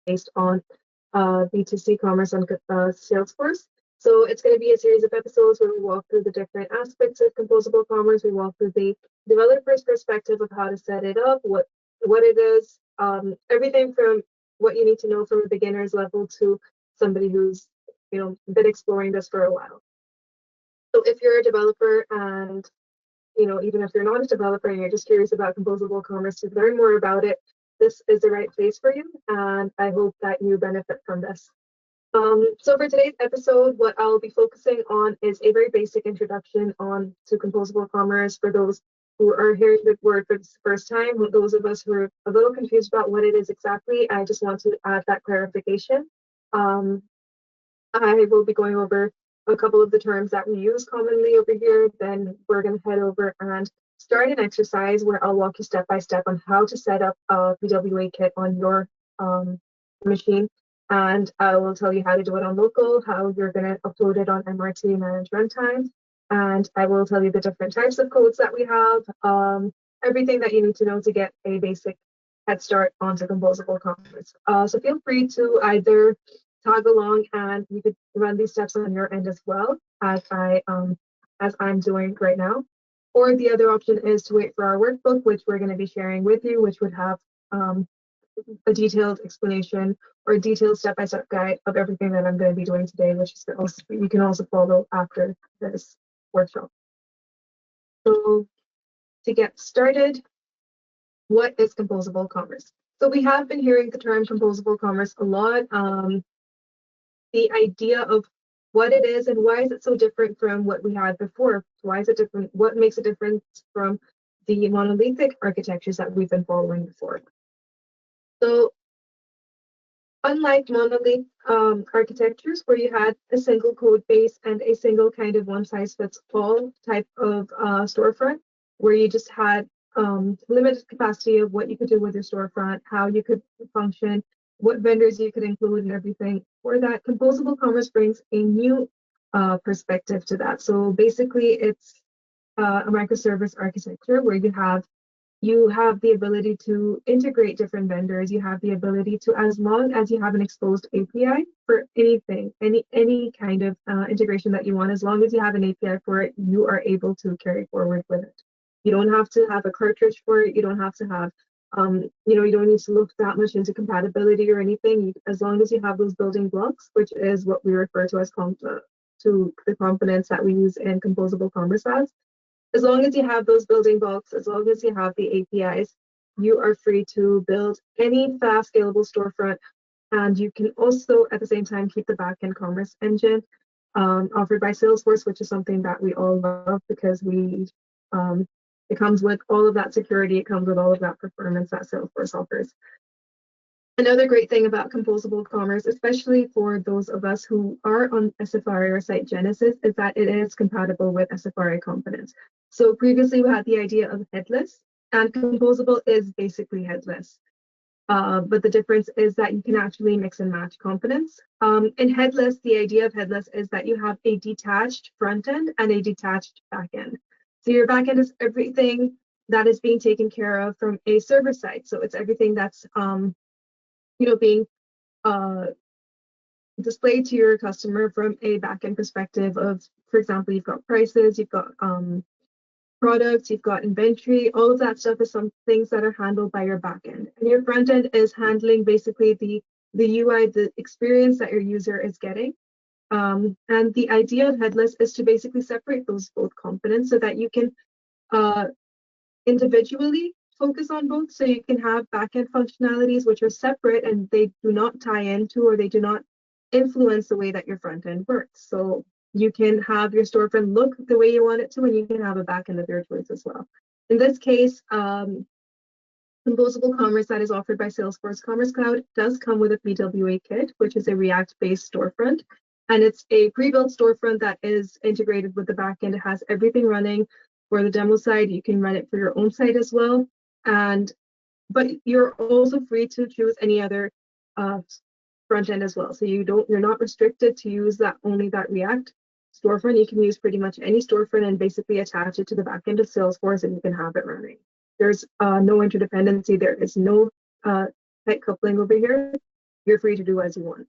based on B2C commerce on Salesforce. So it's going to be a series of episodes where we walk through the different aspects of composable commerce. We walk through the developer's perspective of how to set it up, what it is, everything from what you need to know from a beginner's level to somebody who's been exploring this for a while. So if you're a developer and even if you're not a developer and you're just curious about composable commerce to learn more about it, this is the right place for you, and I hope that you benefit from this. So for today's episode, what I'll be focusing on is a very basic introduction to composable commerce for those who are hearing the word for the first time. Those of us who are a little confused about what it is exactly, I just want to add that clarification. I will be going over a couple of the terms that we use commonly over here. Then we're going to head over and start an exercise where I'll walk you step by step on how to set up a PWA kit on your machine. And I will tell you how to do it on local, how you're going to upload it on MRT manage runtime. And I will tell you the different types of codes that we have, everything that you need to know to get a basic head start onto composable commerce. So feel free to either tag along and you could run these steps on your end as well as I'm doing right now. Or the other option is to wait for our workbook, which we're going to be sharing with you, which would have a detailed explanation or a detailed step-by-step guide of everything that I'm going to be doing today, which is also, you can also follow after this workshop. So to get started, what is composable commerce? So we have been hearing the term composable commerce a lot. The idea of what it is and why is it so different from what we had before? Why is it different? What makes a difference from the monolithic architectures that we've been following before? So unlike monolith architectures where you had a single code base and a single kind of one-size-fits-all type of storefront, where you just had limited capacity of what you could do with your storefront, how you could function, what vendors you could include and everything. For that, composable commerce brings a new perspective to that. So basically, it's a microservice architecture where you have the ability to integrate different vendors. You have the ability to, as long as you have an exposed API for anything, any kind of integration that you want, as long as you have an API for it, you are able to carry forward with it. You don't have to have a cartridge for it. You don't have to have you don't need to look that much into compatibility or anything. As long as you have those building blocks, which is what we refer to as to the components that we use in composable commerce as long as you have those building blocks, as long as you have the APIs, you are free to build any fast scalable storefront. And you can also at the same time keep the backend commerce engine offered by Salesforce, which is something that we all love because it comes with all of that security. It comes with all of that performance that Salesforce offers. Another great thing about composable commerce, especially for those of us who are on Safari or Site Genesis, is that it is compatible with Safari components. So previously we had the idea of headless, and composable is basically headless. But the difference is that you can actually mix and match components. In headless, the idea of headless is that you have a detached front end and a detached back end. So your backend is everything that is being taken care of from a server side. So it's everything that's being displayed to your customer from a backend perspective of, for example, you've got prices, you've got products, you've got inventory. All of that stuff is some things that are handled by your backend. And your front end is handling basically the UI, the experience that your user is getting. And the idea of headless is to basically separate those both components so that you can individually focus on both. So you can have backend functionalities which are separate and they do not tie into or they do not influence the way that your front end works. So you can have your storefront look the way you want it to, and you can have a backend of your choice as well. In this case, composable commerce that is offered by Salesforce Commerce Cloud does come with a PWA kit, which is a React-based storefront. And it's a pre-built storefront that is integrated with the backend. It has everything running for the demo side. You can run it for your own site as well. But you're also free to choose any other front end as well. So you're not restricted to use only that React storefront. You can use pretty much any storefront and basically attach it to the backend of Salesforce, and you can have it running. There's no interdependency. There is no tight coupling over here. you're free to do as you want.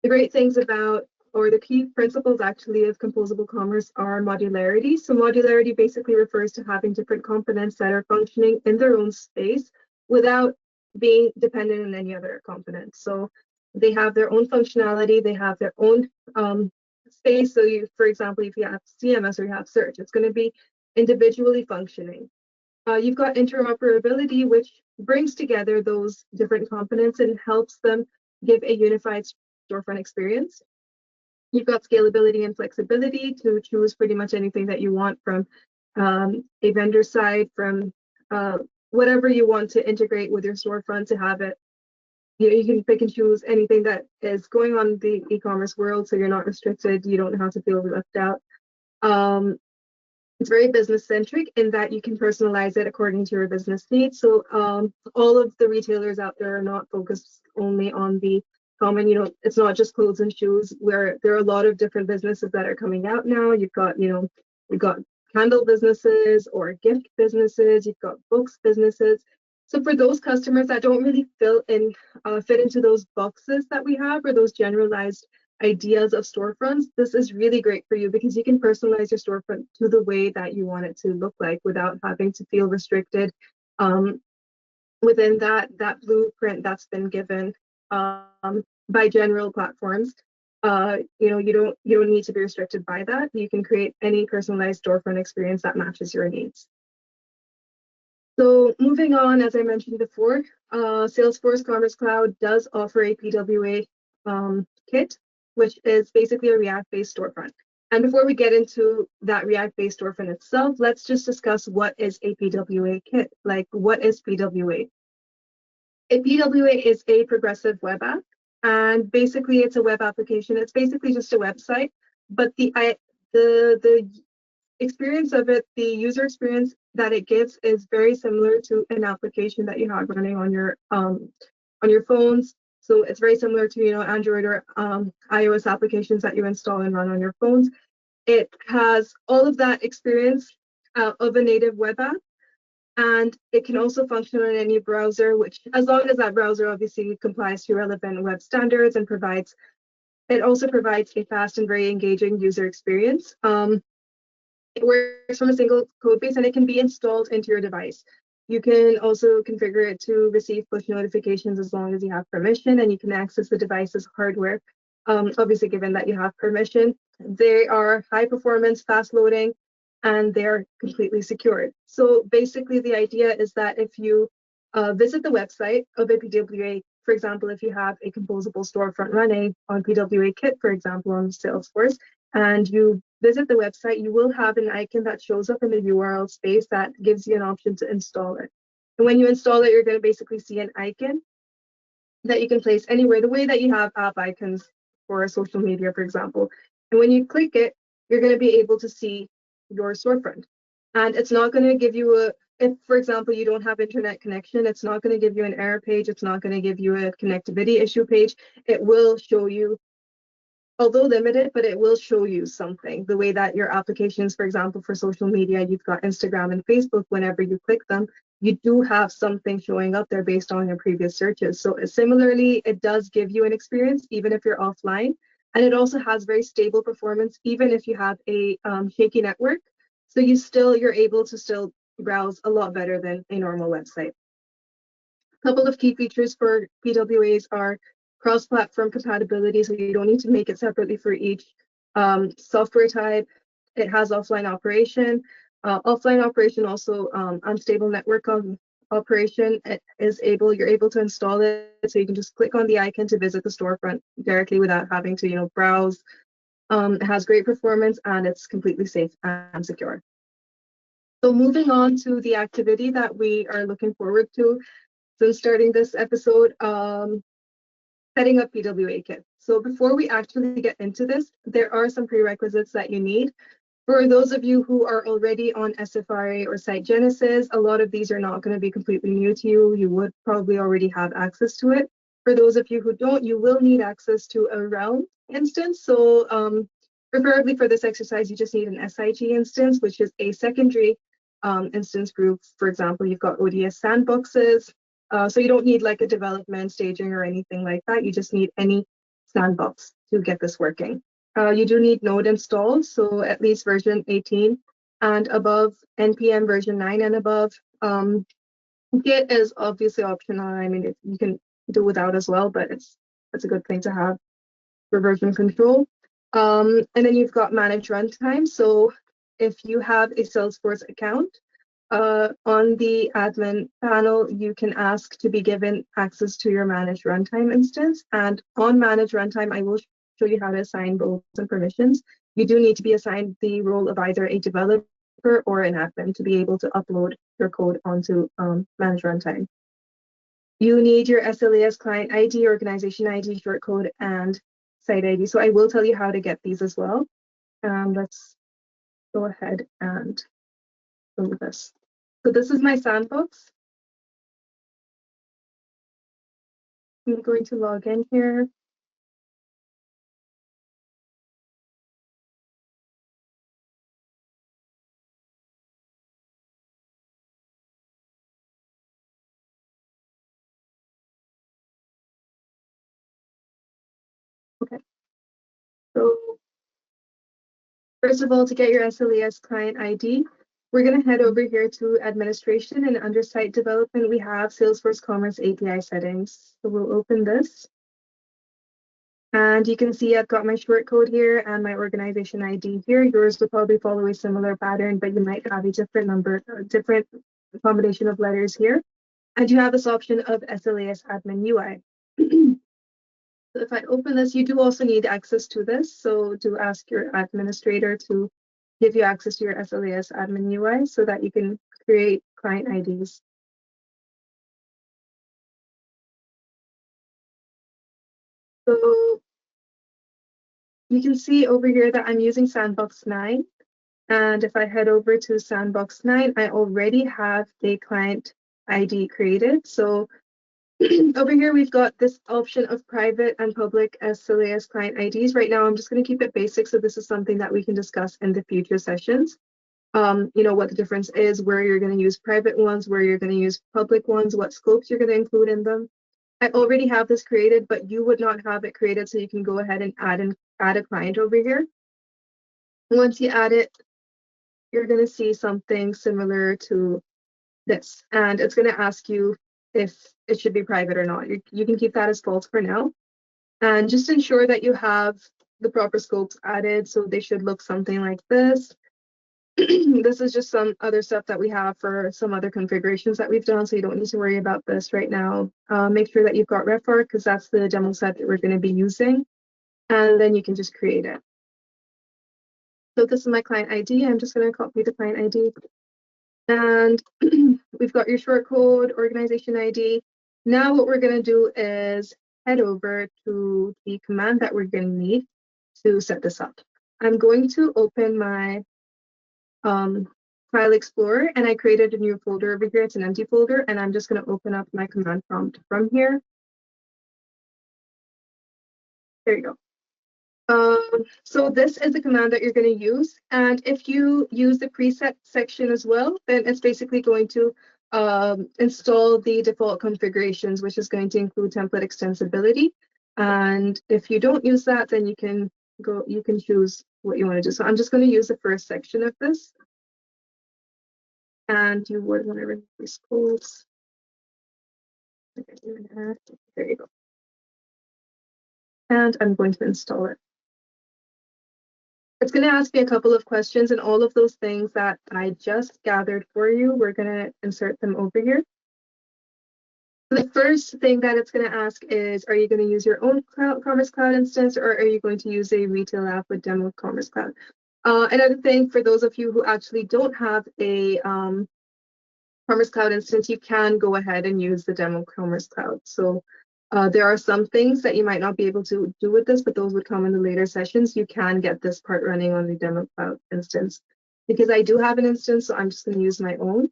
The great things about, or the key principles actually of composable commerce are modularity. So modularity basically refers to having different components that are functioning in their own space without being dependent on any other component. So they have their own functionality, they have their own space. So you, for example, if you have CMS or you have search, it's going to be individually functioning. You've got interoperability, which brings together those different components and helps them give a unified storefront experience. You've got scalability and flexibility to choose pretty much anything that you want from a vendor side, from whatever you want to integrate with your storefront to have it. You can pick and choose anything that is going on in the e-commerce world, so you're not restricted. You don't have to feel left out. It's very business centric in that you can personalize it according to your business needs. So all of the retailers out there are not focused only on the common, it's not just clothes and shoes, where there are a lot of different businesses that are coming out now. You've got candle businesses or gift businesses, you've got books businesses. So for those customers that don't really fit into those boxes that we have, or those generalized ideas of storefronts, this is really great for you because you can personalize your storefront to the way that you want it to look like without having to feel restricted within that blueprint that's been given by general platforms. You don't need to be restricted by that. You can create any personalized storefront experience that matches your needs. So moving on, as I mentioned before, Salesforce Commerce Cloud does offer a PWA kit, which is basically a React-based storefront. And before we get into that React-based storefront itself, let's just discuss what is a PWA kit. Like, what is PWA? A PWA is a progressive web app, and basically it's a web application. It's basically just a website, but the experience of it, the user experience that it gives is very similar to an application that you have running on your phones. So it's very similar to Android or iOS applications that you install and run on your phones. It has all of that experience of a native web app, and it can also function on any browser, which, as long as that browser obviously complies to relevant web standards and it also provides a fast and very engaging user experience. It works from a single code base, and it can be installed into your device. You can also configure it to receive push notifications as long as you have permission, and you can access the device's hardware, obviously given that you have permission. They are high performance, fast loading, and they're completely secured. So basically the idea is that if you visit the website of a PWA, for example, if you have a composable storefront running on PWA Kit, for example, on Salesforce, and you visit the website, you will have an icon that shows up in the URL space that gives you an option to install it. And when you install it, you're going to basically see an icon that you can place anywhere, the way that you have app icons for social media, for example. And when you click it, you're going to be able to see your storefront. And it's not going to give you if, for example, you don't have internet connection, it's not going to give you an error page. It's not going to give you a connectivity issue page. It will show you, although limited, but it will show you something. The way that your applications, for example, for social media, you've got Instagram and Facebook, whenever you click them, you do have something showing up there based on your previous searches. So similarly, it does give you an experience, even if you're offline. And it also has very stable performance, even if you have a shaky network. So you're able to still browse a lot better than a normal website. A couple of key features for PWAs are cross-platform compatibility, so you don't need to make it separately for each software type. It has offline operation. Offline operation also unstable network operation. You're able to install it, so you can just click on the icon to visit the storefront directly without having to browse. It has great performance, and it's completely safe and secure. So moving on to the activity that we are looking forward to since starting this episode, setting up PWA Kit. So before we actually get into this, there are some prerequisites that you need. For those of you who are already on SFRA or Site Genesis, a lot of these are not going to be completely new to you. You would probably already have access to it. For those of you who don't, you will need access to a Realm instance. So preferably for this exercise, you just need an SIG instance, which is a secondary instance group. For example, you've got ODS sandboxes. So you don't need like a development staging or anything like that. You just need any sandbox to get this working. You do need Node installed, so at least version 18 and above, NPM version 9 and above. Git is obviously optional. I mean, you can do without as well, but it's a good thing to have for version control. And then you've got manage runtime. So if you have a Salesforce account, on the admin panel, you can ask to be given access to your manage runtime instance. And on manage runtime, I will show you how to assign roles and permissions. You do need to be assigned the role of either a developer or an admin to be able to upload your code onto manage runtime. You need your SLAS client ID, organization ID, shortcode, and site ID. So I will tell you how to get these as well. Let's go ahead and do this. So this is my sandbox. I'm going to log in here. Okay. So first of all, to get your SLAS client ID, we're going to head over here to administration, and under site development, we have Salesforce Commerce API settings. So we'll open this. And you can see I've got my short code here and my organization ID here. Yours will probably follow a similar pattern, but you might have a different number, different combination of letters here. And you have this option of SLAS admin UI. So if I open this, you do also need access to this. So do ask your administrator to give you access to your SLAS admin UI so that you can create client IDs. So you can see over here that I'm using Sandbox 9. And if I head over to Sandbox 9, I already have a client ID created. So over here, we've got this option of private and public SLAS client IDs. Right now, I'm just going to keep it basic. So this is something that we can discuss in the future sessions. You know, what the difference is, where you're going to use private ones, where you're going to use public ones, what scopes you're going to include in them. I already have this created, but you would not have it created. So you can go ahead and add a client over here. Once you add it, you're going to see something similar to this, and it's going to ask you if it should be private or not. You can keep that as false for now, and just ensure that you have the proper scopes added. So they should look something like this. This is just some other stuff that we have for some other configurations that we've done, so you don't need to worry about this right now. Make sure that you've got RefArch, because that's the demo set that we're going to be using, and then you can just create it. So this is my client ID. I'm just going to copy the client ID. And we've got your short code, organization ID. Now what we're going to do is head over to the command that we're going to need to set this up. I'm going to open my File Explorer, and I created a new folder over here. It's an empty folder, and I'm just going to open up my command prompt from here. There you go. So this is the command that you're going to use, and if you use the preset section as well, then it's basically going to install the default configurations, which is going to include template extensibility. And if you don't use that, then you can choose what you want to do. So I'm just going to use the first section of this, and you would want to remove these scopes. There you go. And I'm going to install it. It's going to ask me a couple of questions, and all of those things that I just gathered for you, we're going to insert them over here. The first thing that it's going to ask is, are you going to use your own Commerce Cloud instance, or are you going to use a retail app with demo Commerce Cloud? Another thing, for those of you who actually don't have a Commerce Cloud instance, you can go ahead and use the demo Commerce Cloud. So there are some things that you might not be able to do with this, but those would come in the later sessions. You can get this part running on the demo cloud instance. Because I do have an instance, so I'm just going to use my own.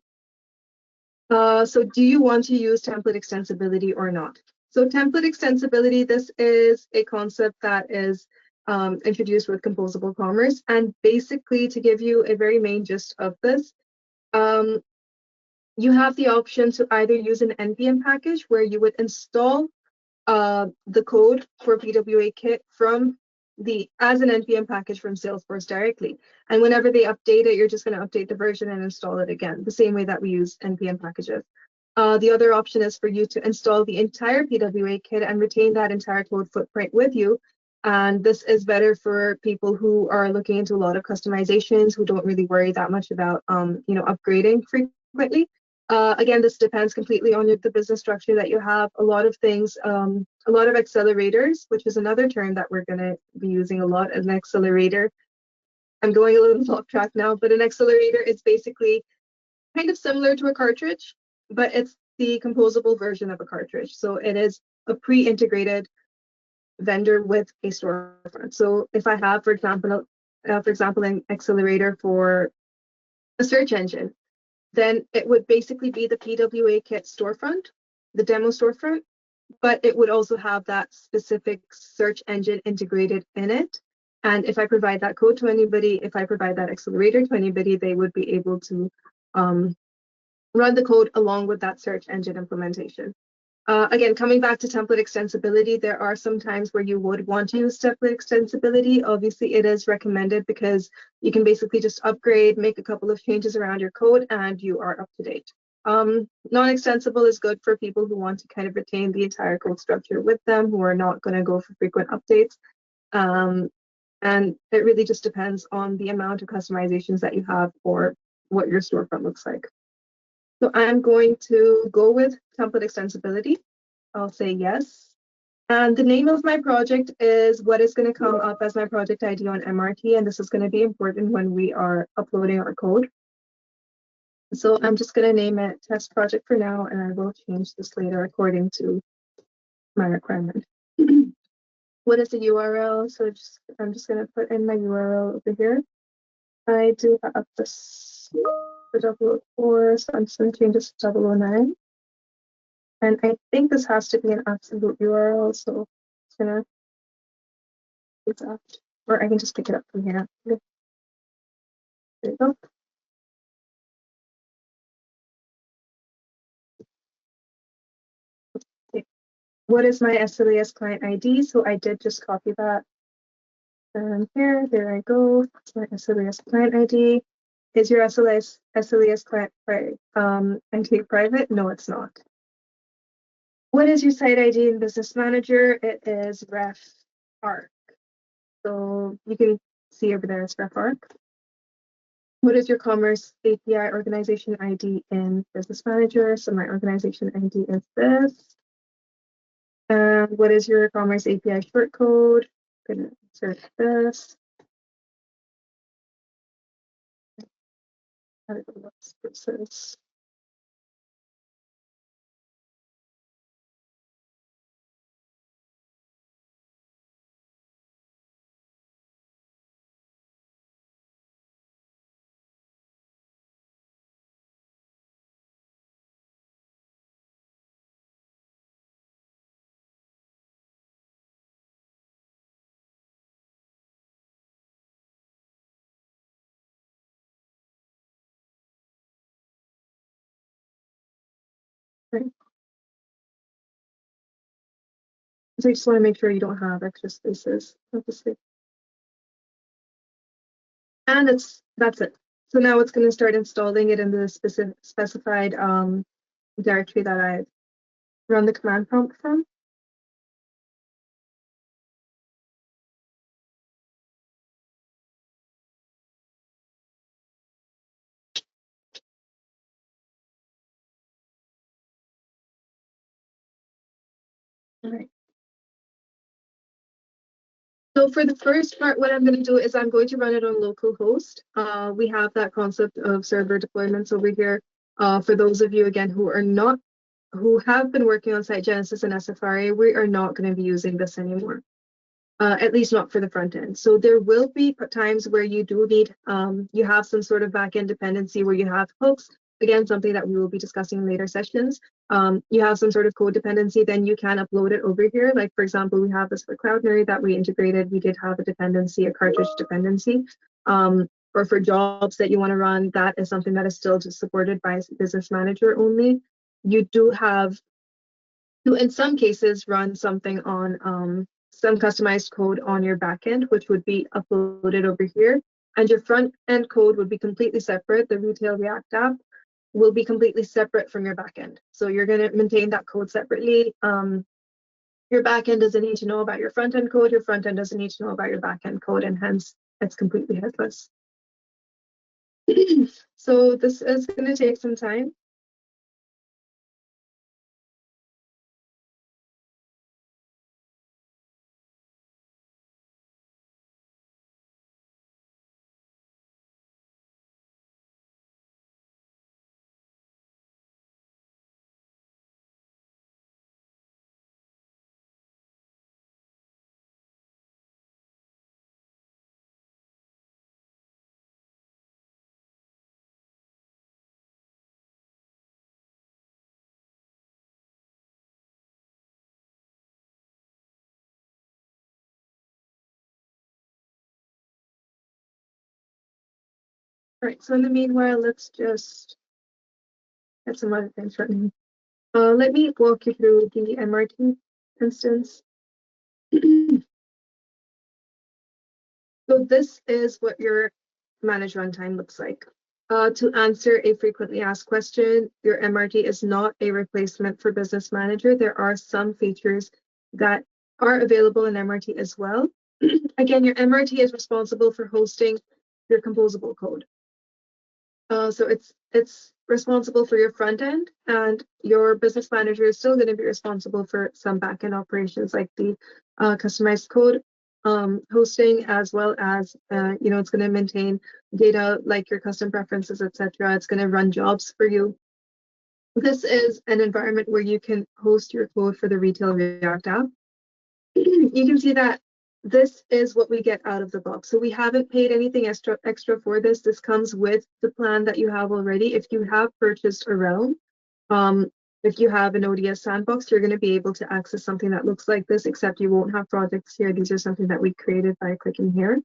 So do you want to use template extensibility or not? So template extensibility, this is a concept that is introduced with composable commerce. And basically, to give you a very main gist of this, you have the option to either use an NPM package where you would install the code for PWA Kit from as an NPM package from Salesforce directly. And whenever they update it, you're just going to update the version and install it again, the same way that we use NPM packages. The other option is for you to install the entire PWA Kit and retain that entire code footprint with you. And this is better for people who are looking into a lot of customizations, who don't really worry that much about upgrading frequently. Again, this depends completely on the business structure that you have. A lot of things, a lot of accelerators, which is another term that we're going to be using a lot, an accelerator. I'm going a little off track now, but an accelerator is basically kind of similar to a cartridge, but it's the composable version of a cartridge. So it is a pre-integrated vendor with a storefront. So if I have, for example, an accelerator for a search engine, then it would basically be the PWA Kit storefront, the demo storefront, but it would also have that specific search engine integrated in it. And if I provide that code to anybody, if I provide that accelerator to anybody, they would be able to run the code along with that search engine implementation. Again, coming back to template extensibility, there are some times where you would want to use template extensibility. Obviously, it is recommended because you can basically just upgrade, make a couple of changes around your code, and you are up to date. Non-extensible is good for people who want to kind of retain the entire code structure with them, who are not going to go for frequent updates. And it really just depends on the amount of customizations that you have or what your storefront looks like. So I'm going to go with template extensibility. I'll say yes. And the name of my project is what is going to come up as my project ID on MRT. And this is going to be important when we are uploading our code. So I'm just going to name it test project for now, and I will change this later according to my requirement. What is the URL? So I'm just going to put in my URL over here. I do have this for 004, so I'm just going to change this to 009. And I think this has to be an absolute URL, so I'm just going to do that. Or I can just pick it up from here. There you go. Okay. What is my SLAS client ID? So I did just copy that. And here, there I go. That's my SLAS client ID. Is your SLAS client ID private? No, it's not. What is your site ID in Business Manager? It is ref arc. So you can see over there it's ref arc. What is your Commerce API organization ID in Business Manager? So my organization ID is this. And what is your Commerce API short code? I'm going to insert this. Versus. Right. So I just want to make sure you don't have extra spaces, obviously. And that's it. So now it's going to start installing it in the specified directory that I've run the command prompt from. All right. So for the first part, what I'm going to do is I'm going to run it on localhost. We have that concept of server deployments over here. For those of you, again, who have been working on SiteGenesis and SFRA, we are not going to be using this anymore. At least not for the front end. So there will be times where you do need, you have some sort of backend dependency where you have hooks. Again, something that we will be discussing in later sessions. You have some sort of code dependency, then you can upload it over here. Like, for example, we have this for CloudNerd that we integrated. We did have a dependency, a cartridge dependency. or for jobs that you want to run, that is something that is still just supported by Business Manager only. You do have to, in some cases, run something on some customized code on your backend, which would be uploaded over here. And your front end code would be completely separate. The Retail React app will be completely separate from your backend. So you're going to maintain that code separately. Your backend doesn't need to know about your front end code. Your front end doesn't need to know about your backend code, and hence it's completely headless. So this is going to take some time. All right, so in the meanwhile, let's just get some other things running. Let me walk you through the MRT instance. So this is what your managed runtime looks like. To answer a frequently asked question, your MRT is not a replacement for Business Manager. There are some features that are available in MRT as well. Again, your MRT is responsible for hosting your composable code. So it's responsible for your front end, and your Business Manager is still going to be responsible for some backend operations like the customized code hosting, as well as it's going to maintain data like your custom preferences, etc. It's going to run jobs for you. This is an environment where you can host your code for the Retail React app. You can see that this is what we get out of the box. So we haven't paid anything extra for this. This comes with the plan that you have already. If you have purchased a Realm, if you have an ODS sandbox, you're going to be able to access something that looks like this, except you won't have projects here. These are something that we created by clicking here.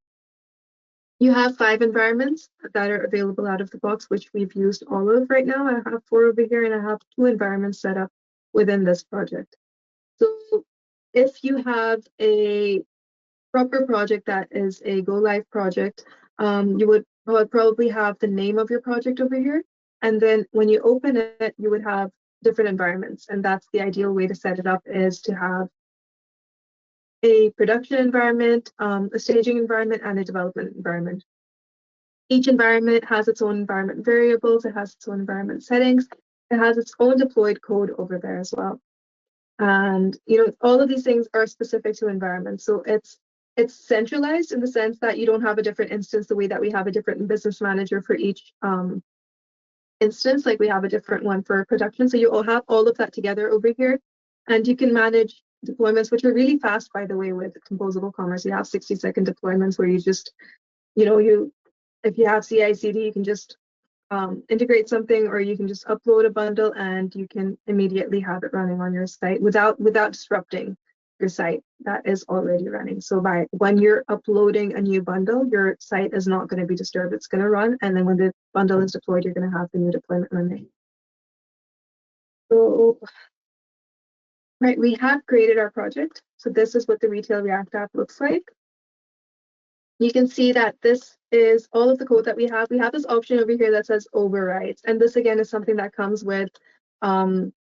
You have 5 environments that are available out of the box, which we've used all of right now. I have 4 over here, and I have 2 environments set up within this project. So if you have a proper project that is a go live project, you would probably have the name of your project over here. And then when you open it, you would have different environments. And that's the ideal way to set it up, is to have a production environment, a staging environment, and a development environment. Each environment has its own environment variables. It has its own environment settings. It has its own deployed code over there as well. And all of these things are specific to environments. So it's centralized in the sense that you don't have a different instance the way that we have a different Business Manager for each instance, like we have a different one for production. So you all have all of that together over here, and you can manage deployments, which are really fast, by the way. With composable commerce, you have 60-second deployments where you just, if you have CI/CD, you can just integrate something, or you can just upload a bundle and you can immediately have it running on your site without disrupting your site that is already running. So when you're uploading a new bundle, your site is not going to be disturbed. It's going to run, and then when the bundle is deployed, you're going to have the new deployment running. So right, we have created our project. So this is what the Retail React app looks like. You can see that this is all of the code that we have. We have this option over here that says overrides. And this, again, is something that comes with our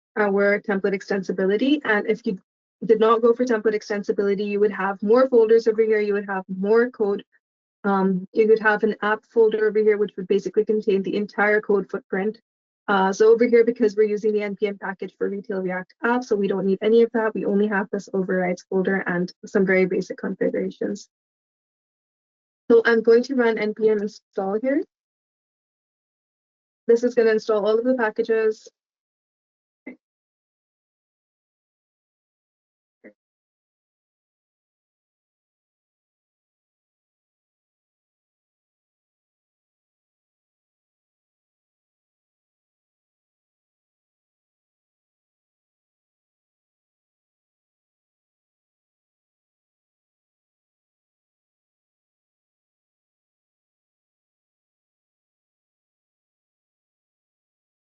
template extensibility. And if you did not go for template extensibility, you would have more folders over here. You would have more code. You could have an app folder over here, which would basically contain the entire code footprint. So over here, because we're using the NPM package for Retail React app, so we don't need any of that. We only have this overrides folder and some very basic configurations. So I'm going to run npm install here. This is going to install all of the packages.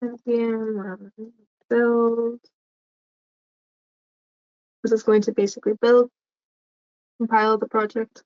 npm build. This is going to basically compile the project.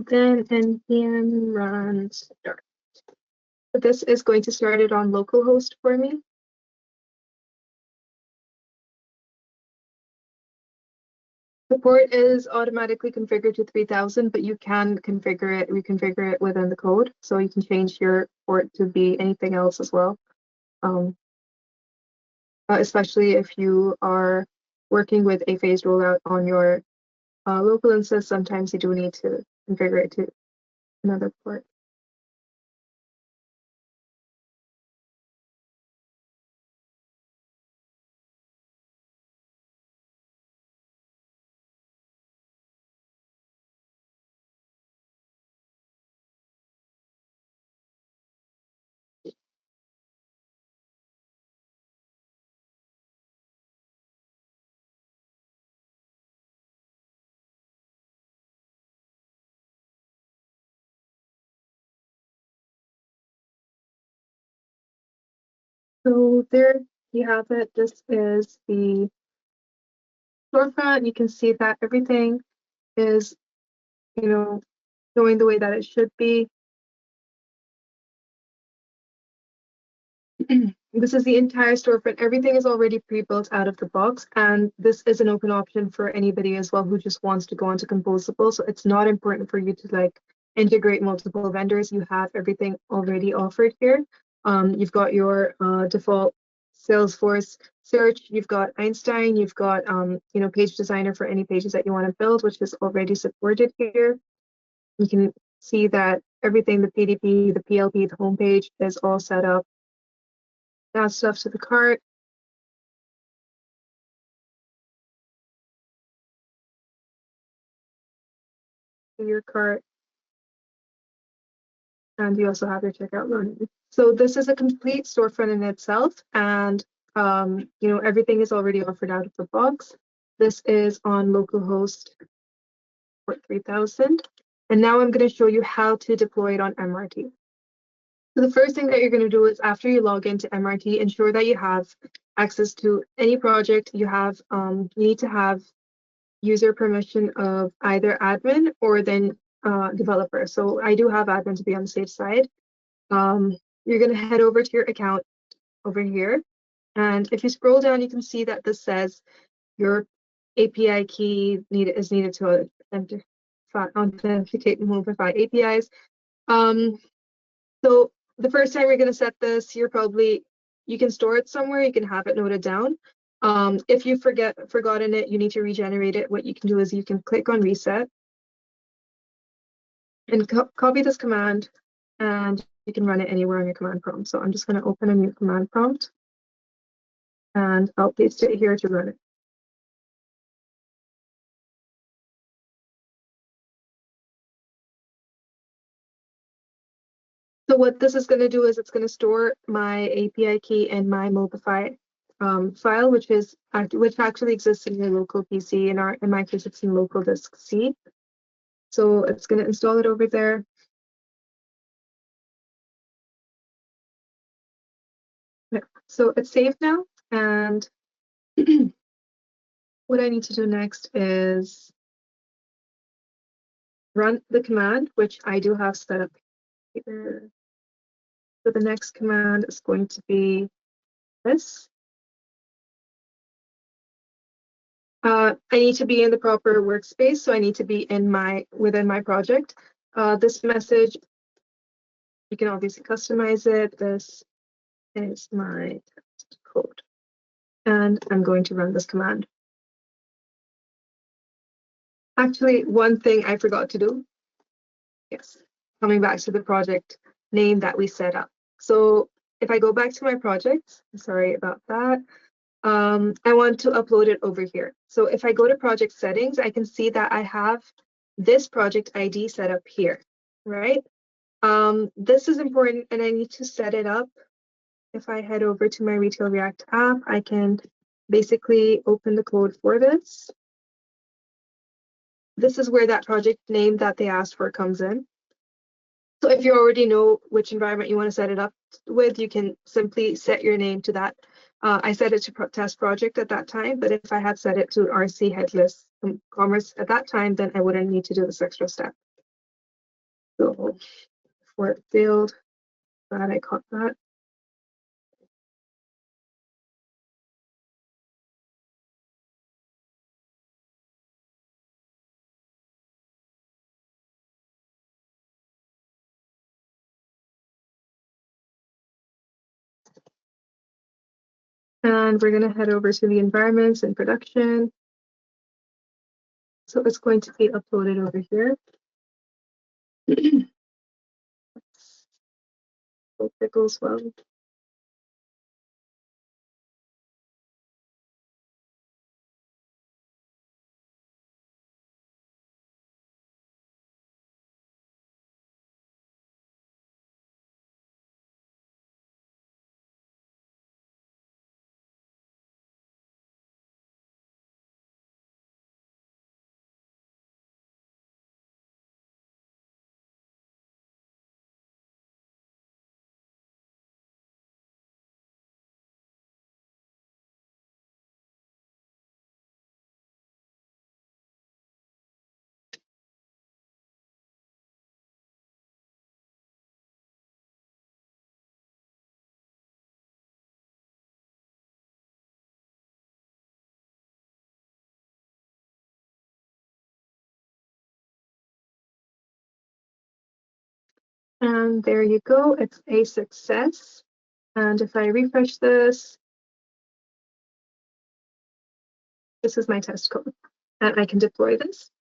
Then npm run start. This is going to start it on localhost for me. The port is automatically configured to 3000, but you can reconfigure it within the code. So you can change your port to be anything else as well. Especially if you are working with a phased rollout on your local instance, sometimes you do need to configure it to another port. So there you have it. This is the storefront. You can see that everything is, going the way that it should be. This is the entire storefront. Everything is already pre-built out of the box, and this is an open option for anybody as well who just wants to go onto Composable. So it's not important for you to integrate multiple vendors. You have everything already offered here. You've got your default Salesforce search. You've got Einstein. You've got Page Designer for any pages that you want to build, which is already supported here. You can see that everything, the PDP, the PLP, the homepage is all set up. Add stuff to the cart. Your cart, and you also have your checkout menu. So this is a complete storefront in itself, and everything is already offered out of the box. This is on localhost port 3000, and now I'm going to show you how to deploy it on MRT. So the first thing that you're going to do is after you log into MRT, ensure that you have access to any project you have. You need to have user permission of either admin or then developer. So I do have admin to be on the safe side. You're going to head over to your account over here. And if you scroll down, you can see that this says your API key is needed to authenticate and verify APIs. So the first time you're going to set this, you can store it somewhere, you can have it noted down. If you forgotten it, you need to regenerate it. What you can do is you can click on reset and copy this command, and you can run it anywhere on your command prompt. So I'm just going to open a new command prompt, and I'll paste it here to run it. So what this is going to do is it's going to store my API key in my Mobify file, which actually exists in your local PC. In my case, it's in local disk C. So it's going to install it over there. Yeah. So it's saved now, and what I need to do next is run the command, which I do have set up here. So the next command is going to be this. I need to be in the proper workspace, so I need to be in within my project. This message, you can obviously customize it. This is my test code, and I'm going to run this command. Actually, one thing I forgot to do. Yes, coming back to the project name that we set up. So if I go back to my project, sorry about that. I want to upload it over here. So if I go to project settings, I can see that I have this project ID set up here, right? This is important, and I need to set it up. If I head over to my Retail React app, I can basically open the code for this. This is where that project name that they asked for comes in. So if you already know which environment you want to set it up with, you can simply set your name to that. I set it to test project at that time, but if I had set it to RC headless commerce at that time, then I wouldn't need to do this extra step. So for it failed, glad I caught that. And we're going to head over to the environments and production. So it's going to be uploaded over here. Hope it goes well. And there you go, it's a success. And if I refresh this, this is my test code. And I can deploy this.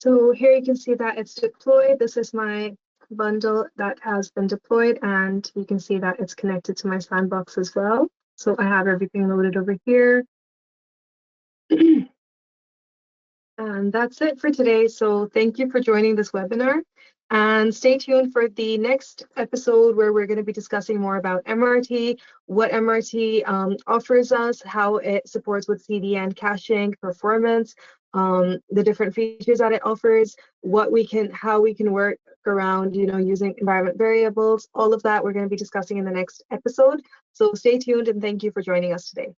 So here you can see that it's deployed. This is my bundle that has been deployed, and you can see that it's connected to my sandbox as well. So I have everything loaded over here. And that's it for today. So thank you for joining this webinar. And stay tuned for the next episode where we're going to be discussing more about MRT, what MRT offers us, how it supports with CDN caching, performance, the different features that it offers, how we can work around, using environment variables. All of that we're going to be discussing in the next episode. So stay tuned and thank you for joining us today.